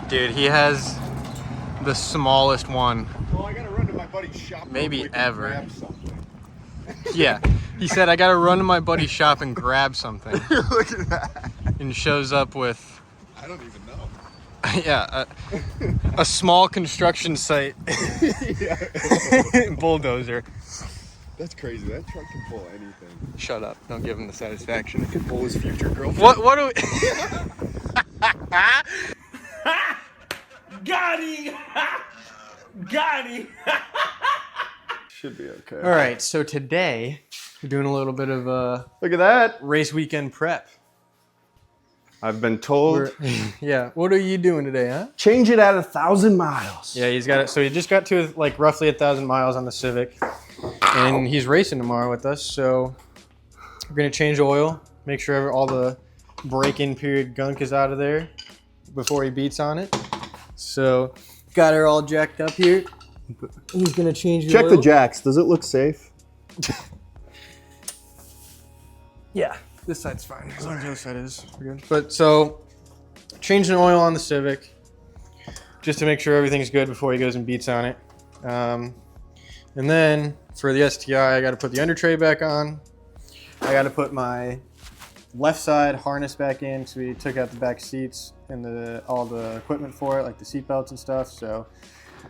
Dude, he has the smallest one. Well, I gotta run to my buddy's shop. Maybe ever. Grab something. Yeah, he said, I gotta run to my buddy's shop and grab something. Look at that. And shows up with, I don't even know. yeah, a small construction site bulldozer. That's crazy. That truck can pull anything. Shut up! Don't give him the satisfaction. It can pull his future girlfriend. What do we? Got him! Got him! Should be okay. All right, so today we're doing a little bit of Look at that. race weekend prep. I've been told. Yeah, what are you doing today, huh? Change it at 1,000 miles. Yeah, he's got it. So he just got to like roughly 1,000 miles on the Civic, and he's racing tomorrow with us. So we're gonna change oil, make sure all the break-in period gunk is out of there before he beats on it. So got her all jacked up here. He's gonna change the Check oil. the jacks. Does it look safe? Yeah, this side's fine. As long as the other side is, we're good. But so, changing oil on the Civic, just to make sure everything's good before he goes and beats on it. And then for the STI, I got to put the undertray back on. I got to put my left side harness back in because we took out the back seats and all the equipment for it, like the seat belts and stuff. So,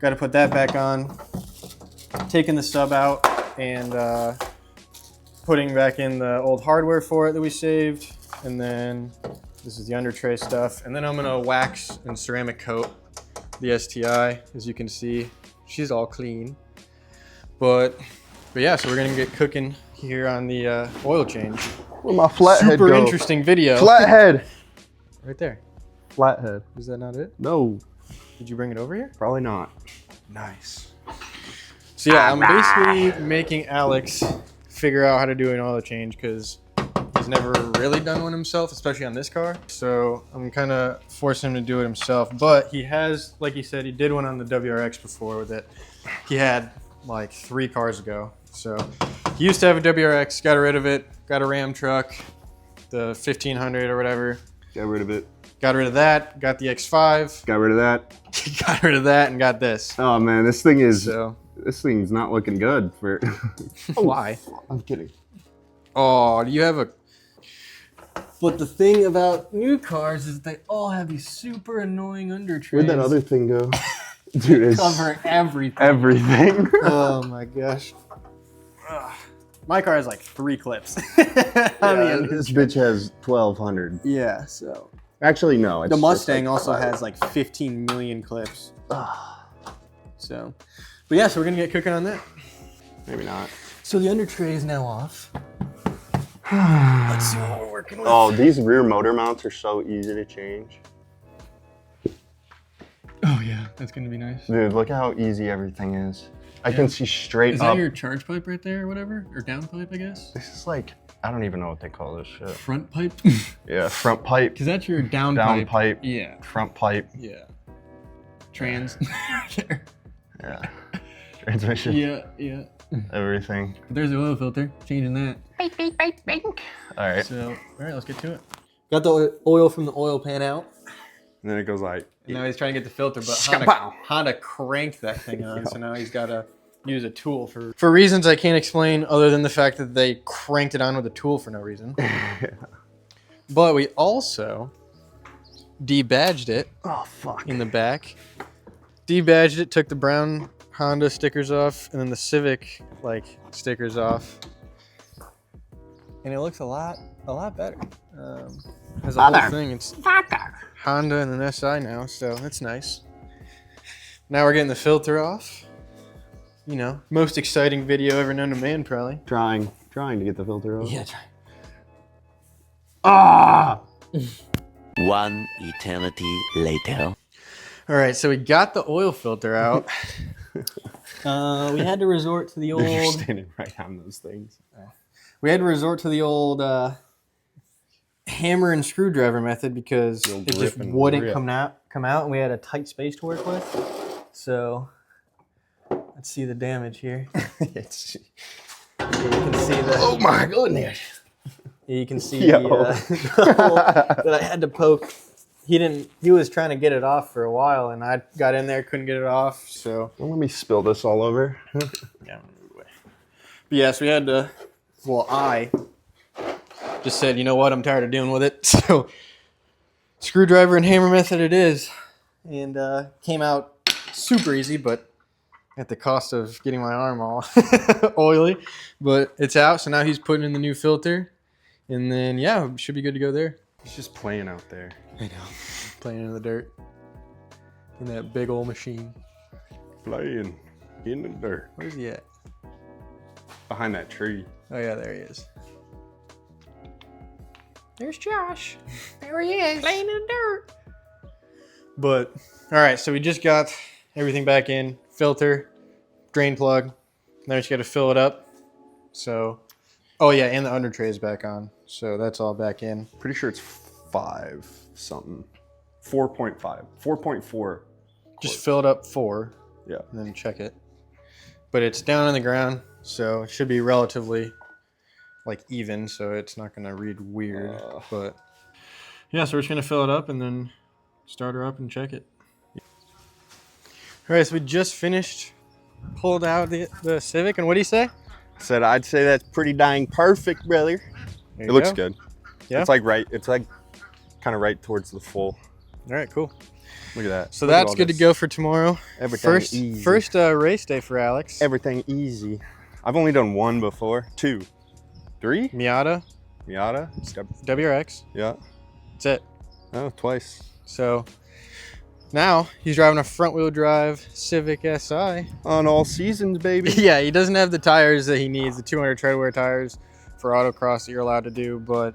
got to put that back on. Taking the sub out and putting back in the old hardware for it that we saved. And then this is the undertray stuff. And then I'm gonna wax and ceramic coat the STI. As you can see, she's all clean. But yeah, so we're gonna get cooking here on the oil change. Where'd my flathead Super go? interesting video. Flathead. Right there. Flathead. Is that not it? No, Did you bring it over here? probably not. Nice. So yeah, I'm basically making Alex figure out how to do an oil change because he's never really done one himself, especially on this car. So I'm kind of forcing him to do it himself. But he has, like he said, he did one on the WRX before that he had like 3 cars ago. So he used to have a WRX, got rid of it, got a Ram truck, the 1500 or whatever. Got rid of it. Got rid of that, got the X5, Got rid of that. got rid of that, and got this. Oh man, this thing's not looking good for. Why? I'm kidding. Oh, do you have a... But the thing about new cars is they all have these super annoying undertrays. Where'd that other thing go? Dude, it's cover everything. everything. Oh my gosh. Ugh. My car has like 3 clips. Yeah, this bitch has 1,200. Yeah, so. Actually, no. It's The just Mustang like also 5. has like 15 million clips. So. But yeah, so we're gonna get cooking on that. Maybe not. So the undertray is now off. Let's see what we're working with. Oh, these rear motor mounts are so easy to change. Oh yeah, that's gonna be nice. Dude, look how easy everything is. I can see straight Is up. that your charge pipe right there or whatever? Or down pipe, I guess? This is like, I don't even know what they call this shit. Front pipe? Yeah, front pipe, Because that's your down down pipe. pipe, Yeah. front pipe. Yeah. Trans. Yeah. Transmission. Yeah. Everything. There's the oil filter. Changing that. All right. So, all right, let's get to it. Got the oil from the oil pan out. And then it goes like. And now he's trying to get the filter, but Honda cranked that thing on. So now he's got to use a tool for reasons I can't explain other than the fact that they cranked it on with a tool for no reason. But we also debadged it. Oh, fuck. In the back. Debadged it, took the brown Honda stickers off, and then the Civic stickers off. And it looks a lot better. As a whole thing, it's Honda and an SI now, so that's nice. Now we're getting the filter off. You know, most exciting video ever known to man, probably. Trying to get the filter off. Yeah, try. Ah! One eternity later. All right, so we got the oil filter out. We had to resort to the You're old. standing right on those things. We had to resort to the old hammer and screwdriver method because You'll it rip just and wouldn't rip. come out, and we had a tight space to work with. So let's see the damage here. You can see the. Oh my goodness. You can see Yo. the hole that I had to poke He was trying to get it off for a while, and I got in there, couldn't get it off. So Don't let me spill this all over. yeah, I'm gonna move away. But yeah, so we had to. Well, I just said, you know what, I'm tired of dealing with it. So screwdriver and hammer method it is, and came out super easy, but at the cost of getting my arm all oily. But it's out, so now he's putting in the new filter, and then yeah, we should be good to go there. He's just playing out there. I know, playing in the dirt in that big old machine. Playing in the dirt. Where's he at? Behind that tree. Oh yeah, there he is. There's Josh. There he is. Playing in the dirt. But, all right, so we just got everything back in. Filter, drain plug. Now we just got to fill it up. So, oh yeah, and the under tray is back on. So that's all back in. Pretty sure it's 5 something. 4.5. 4.4. Just fill it up 4. Yeah. And then check it. But it's down on the ground, so it should be relatively like even, so it's not gonna read weird. But yeah, so we're just gonna fill it up and then start her up and check it. All right, so we just finished, pulled out the Civic, and what do you say? Said I'd say that's pretty dang perfect, brother. There It you looks go. good. Yeah. It's like right. It's like kind of right towards the full. All right, cool. Look at that. So Look at that's all good this. to go for tomorrow. Everything First easy. race day for Alex. Everything easy. I've only done 1 before. 2. 3? Miata, Miata? WRX. Yeah. That's it. Oh, twice. So now he's driving a front wheel drive Civic Si. On all seasons, baby. Yeah, he doesn't have the tires that he needs, the 200 tread wear tires for autocross that you're allowed to do, but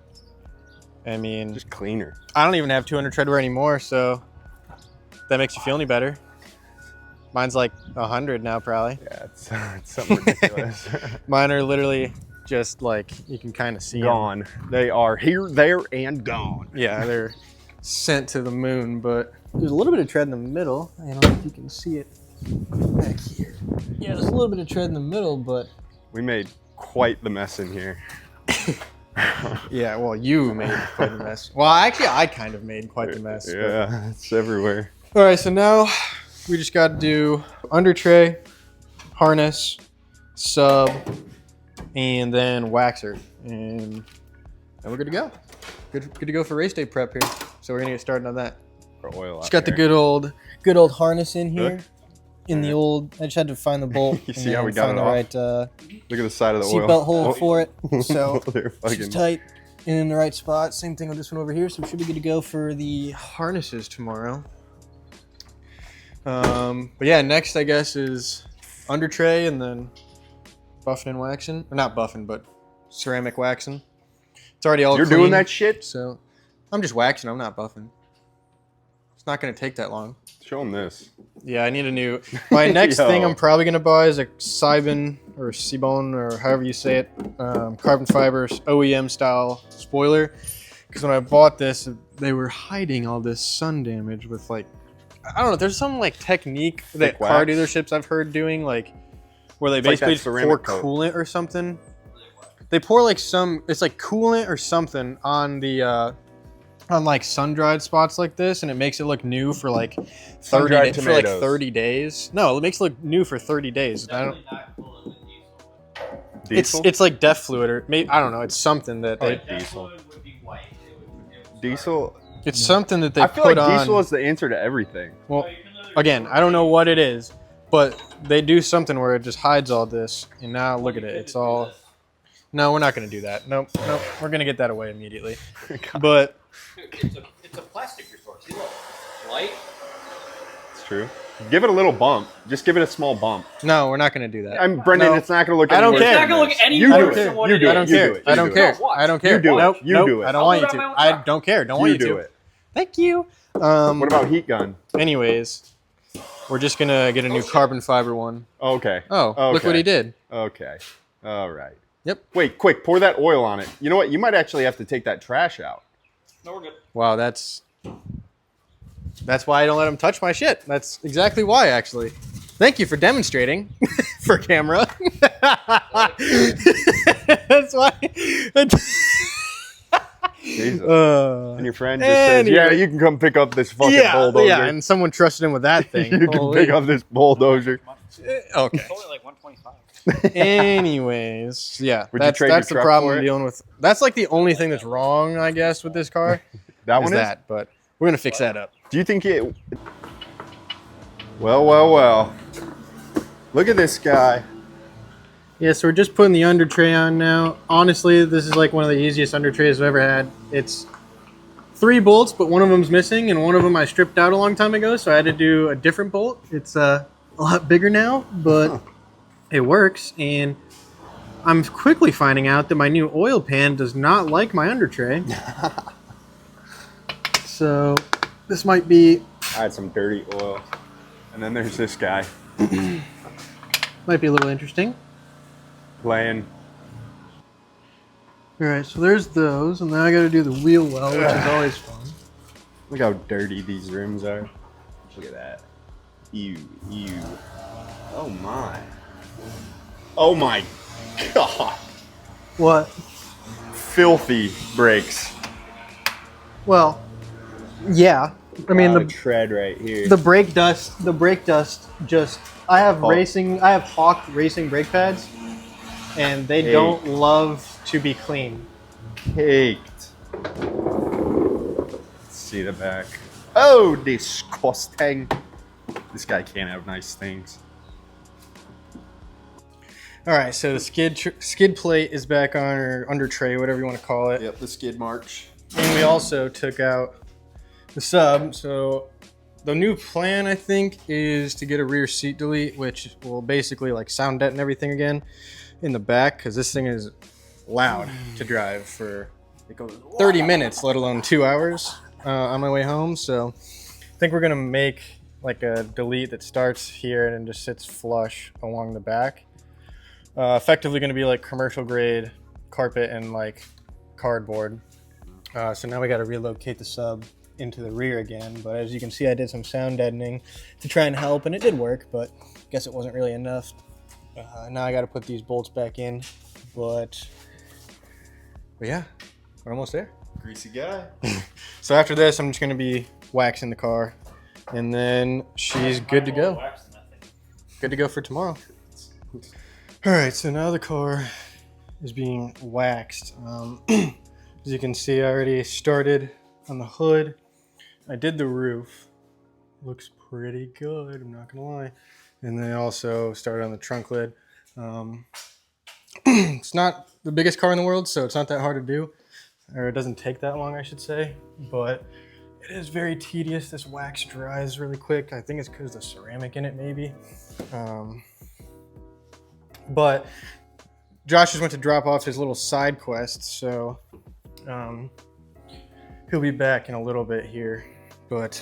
I mean, Just cleaner. I don't even have 200 tread wear anymore, so if that makes you feel any better. Mine's like 100 now, probably. Yeah, it's something ridiculous. Mine are literally just like, you can kind of see 'em. Gone. They are here, there, and gone. Yeah, they're sent to the moon, but there's a little bit of tread in the middle. I don't know if you can see it back here. Yeah, there's a little bit of tread in the middle, but We made quite the mess in here. yeah, well, you made quite a mess. Well, actually, I kind of made quite the mess. but- Yeah, it's everywhere. All right, so now we just got to do under tray, harness, sub, and then waxer, and then we're good to go. Good to go for race day prep here. So we're gonna get started on that. For oil. Just got the good old harness in here. In the old, I just had to find the bolt. You and see how then we got find it the off? right Look at the side of the oil. seatbelt hole Oh. for it. So They're it's fucking. just tight and in the right spot. Same thing with this one over here. So we should be good to go for the harnesses tomorrow. But yeah, next I guess is under tray and then buffing and waxing, or not buffing, but ceramic waxing. It's already all You're clean, doing that shit? so I'm just waxing. I'm not buffing. It's not gonna take that long. Show them this. Yeah, I need a new. My next Yo. thing I'm probably gonna buy is a Cybon or Cibon or however you say it, carbon fiber OEM style spoiler. Because when I bought this, they were hiding all this sun damage with like, I don't know. There's some like technique that Thick car wax? dealerships I've heard doing, like where they It's like that basically just pour ceramic coat. coolant or something. They pour like it's like coolant or something on the on like sun-dried spots like this, and it makes it look new for like 30 Sun-dried for like tomatoes. 30 days. No, it makes it look new for 30 days. I don't. Diesel? It's like DEF fluid or maybe I don't know. It's something that they. Diesel. Diesel. It's something that they I feel put like on. diesel is the answer to everything. Well, again, I don't know what it is, but they do something where it just hides all this, and now look at it. It's all. No, we're not going to do that. Nope. We're going to get that away immediately. But It's a plastic resource. See, look. Light. It's true. Give it a little bump. Just give it a small bump. no, we're not going to do that. I'm Brendan. No. It's not going to look. I don't any worse care. than It's not gonna this. look any You do worse it. than what You it do is. I it. don't You care. do it. I You don't do care. it. Watch. I don't care. You do it. Nope. You nope, do it. I don't I'll want do you it to. on my own I time. don't care. Don't want you do to. it. Thank you. What about heat gun? Anyways, we're just gonna get a new carbon fiber one. Okay. Oh, look Okay. what he did. Okay. All right. Yep. Wait, quick. Pour that oil on it. You know what? You might actually have to take that trash out. No, we're good. Wow, that's why I don't let him touch my shit. That's exactly why, actually. Thank you for demonstrating for camera. That's why. Jesus. And your friend just says, anyway. yeah, you can come pick up this fucking bulldozer. Yeah, and someone trusted him with that thing. You can pick up this bulldozer. Okay. It's only like 125. Anyways, yeah, Would you trade that's your the truck problem for I'm it? dealing with. That's like the only thing that's wrong, I guess, with this car. That is one is? that, but we're gonna fix that up. Do you think it... Well. Look at this guy. Yeah, so we're just putting the under tray on now. Honestly, this is like one of the easiest under trays I've ever had. It's 3 bolts, but one of them's missing, and one of them I stripped out a long time ago, so I had to do a different bolt. It's a lot bigger now, but it works, and I'm quickly finding out that my new oil pan does not like my under tray. So this might be... I had some dirty oil. And then there's this guy might be a little interesting. playing. All right, so there's those, and then I got to do the wheel well, which is always fun. Look how dirty these rims are. Look at that. Ew. Oh my. Oh my God. What? Filthy brakes. Well, yeah. I mean, the tread right here. the brake dust just... I have Hawk racing brake pads, and they don't love to be clean. Caked. Let's see the back. Oh, disgusting. This guy can't have nice things. All right, so the skid plate is back on, or under tray, whatever you want to call it. Yep, the skid march. And we also took out the sub. So the new plan, I think, is to get a rear seat delete, which will basically like sound deaden everything again in the back, because this thing is loud to drive for 30 minutes, let alone 2 hours on my way home. So I think we're gonna make like a delete that starts here and just sits flush along the back. Effectively gonna be like commercial grade carpet and like cardboard. So now we got to relocate the sub into the rear again. But as you can see, I did some sound deadening to try and help, and it did work, but I guess it wasn't really enough. Now I got to put these bolts back in, but yeah, we're almost there. Greasy guy. So after this, I'm just going to be waxing the car, and then she's good to go. Good to go for tomorrow. All right, so now the car is being waxed. As you can see, I already started on the hood. I did the roof. Looks pretty good, I'm not gonna lie. And then I also started on the trunk lid. It's not the biggest car in the world, so it's not that hard to do. Or it doesn't take that long, I should say. But it is very tedious. This wax dries really quick. I think it's because the ceramic in it, maybe. But Josh just went to drop off his little side quest, so he'll be back in a little bit here. But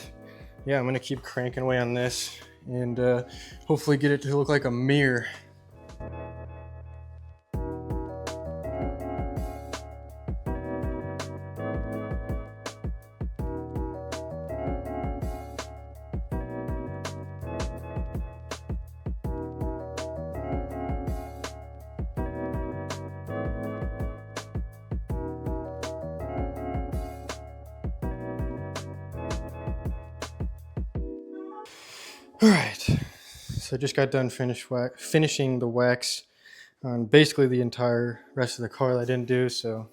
yeah, I'm gonna keep cranking away on this and hopefully get it to look like a mirror. All right, so I just got done finishing the wax on basically the entire rest of the car that I didn't do. So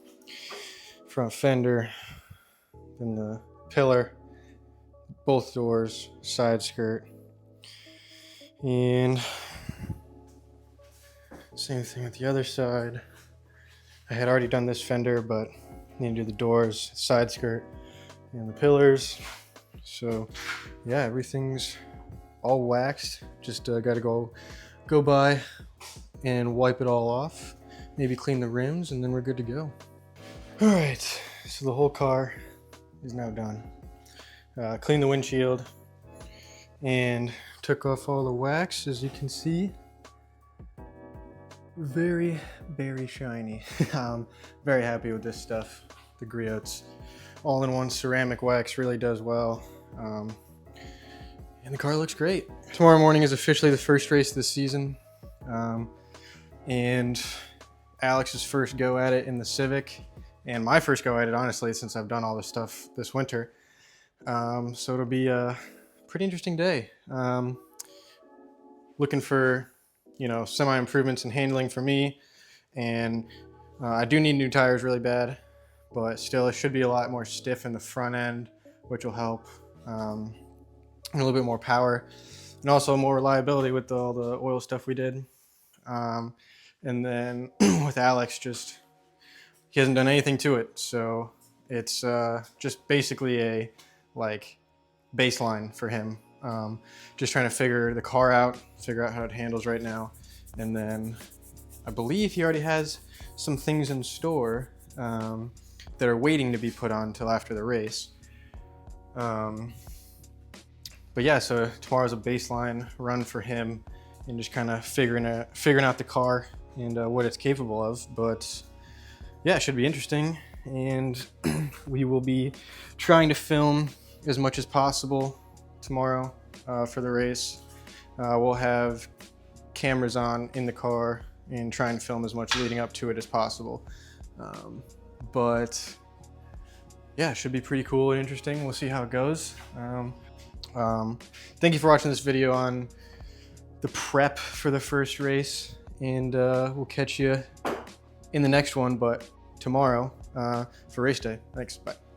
front fender, then the pillar, both doors, side skirt, and same thing with the other side. I had already done this fender, but I need to do the doors, side skirt, and the pillars. So yeah, everything's all waxed. Just gotta go by and wipe it all off, maybe clean the rims, and then we're good to go. All right, so the whole car is now done. Cleaned the windshield and took off all the wax. As you can see, very shiny. I'm very happy with this stuff. The Griot's all-in-one ceramic wax really does well. And the car looks great. Tomorrow morning is officially the first race of the season. And Alex's first go at it in the Civic. and my first go at it, honestly, since I've done all this stuff this winter. So it'll be a pretty interesting day. Looking for, you know, semi improvements in handling for me, and I do need new tires really bad, but still it should be a lot more stiff in the front end, which will help. And a little bit more power, and also more reliability with all the oil stuff we did. And then with Alex, just he hasn't done anything to it, so it's just basically a like baseline for him. Just trying to figure the car out, figure out how it handles right now, and then I believe he already has some things in store that are waiting to be put on till after the race. But yeah, so tomorrow's a baseline run for him, and just kind of figuring out the car and what it's capable of. But yeah, it should be interesting, and we will be trying to film as much as possible tomorrow for the race. We'll have cameras on in the car and try and film as much leading up to it as possible. But yeah, it should be pretty cool and interesting. We'll see how it goes. Thank you for watching this video on the prep for the first race, and we'll catch you in the next one, but tomorrow for race day. Thanks, bye.